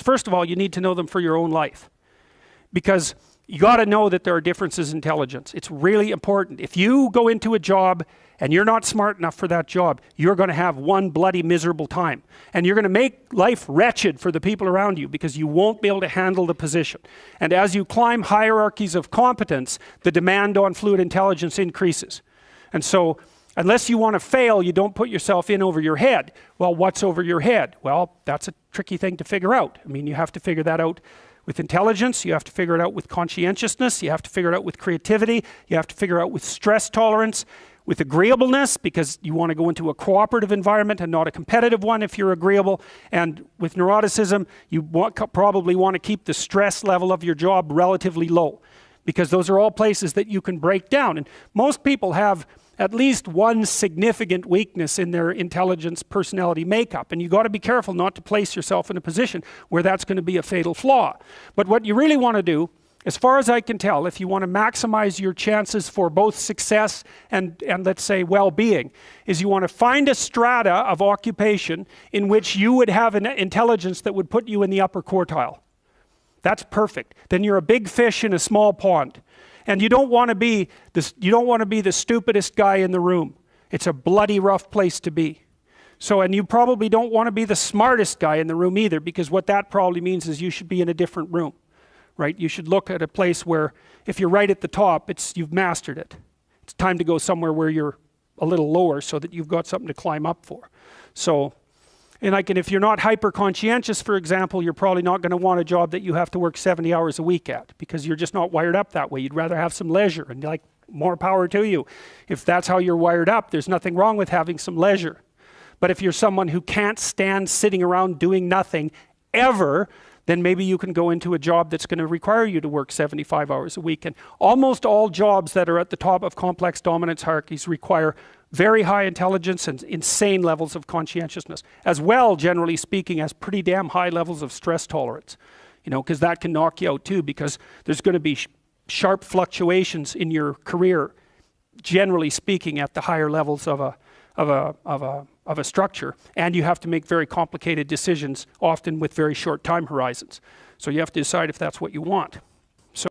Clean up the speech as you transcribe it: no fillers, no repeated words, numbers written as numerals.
First of all, you need to know them for your own life, because you got to know that there are differences in intelligence. It's really important. If you go into a job and you're not smart enough for that job, you're going to have one bloody miserable time. And you're going to make life wretched for the people around you because you won't be able to handle the position. And as you climb hierarchies of competence, the demand on fluid intelligence increases. And so, unless you want to fail, you don't put yourself in over your head. Well, what's over your head? Well, that's a tricky thing to figure out. I mean, you have to figure that out with intelligence, you have to figure it out with conscientiousness, you have to figure it out with creativity, you have to figure it out with stress tolerance, with agreeableness, because you want to go into a cooperative environment and not a competitive one if you're agreeable. And with neuroticism, you probably want to keep the stress level of your job relatively low, because those are all places that you can break down. And most people have at least one significant weakness in their intelligence personality makeup, and you got to be careful not to place yourself in a position where that's going to be a fatal flaw. But what you really want to do, as far as I can tell, if you want to maximize your chances for both success and let's say well-being, is you want to find a strata of occupation in which you would have an intelligence that would put you in the upper quartile. That's perfect. Then you're a big fish in a small pond. And you don't want to be the stupidest guy in the room. It's a bloody rough place to be. So, and you probably don't want to be the smartest guy in the room either, because what that probably means is you should be in a different room, right? You should look at a place where if you're right at the top, you've mastered it. It's time to go somewhere where you're a little lower so that you've got something to climb up for. So, and if you're not hyper conscientious, for example, you're probably not going to want a job that you have to work 70 hours a week at, because you're just not wired up that way. You'd rather have some leisure, and like, more power to you. If that's how you're wired up, there's nothing wrong with having some leisure. But if you're someone who can't stand sitting around doing nothing ever, then maybe you can go into a job that's going to require you to work 75 hours a week. And almost all jobs that are at the top of complex dominance hierarchies require very high intelligence and insane levels of conscientiousness, as well, generally speaking, as pretty damn high levels of stress tolerance, you know, because that can knock you out too, because there's going to be sharp fluctuations in your career, generally speaking, at the higher levels of a structure, and you have to make very complicated decisions, often with very short time horizons. So you have to decide if that's what you want.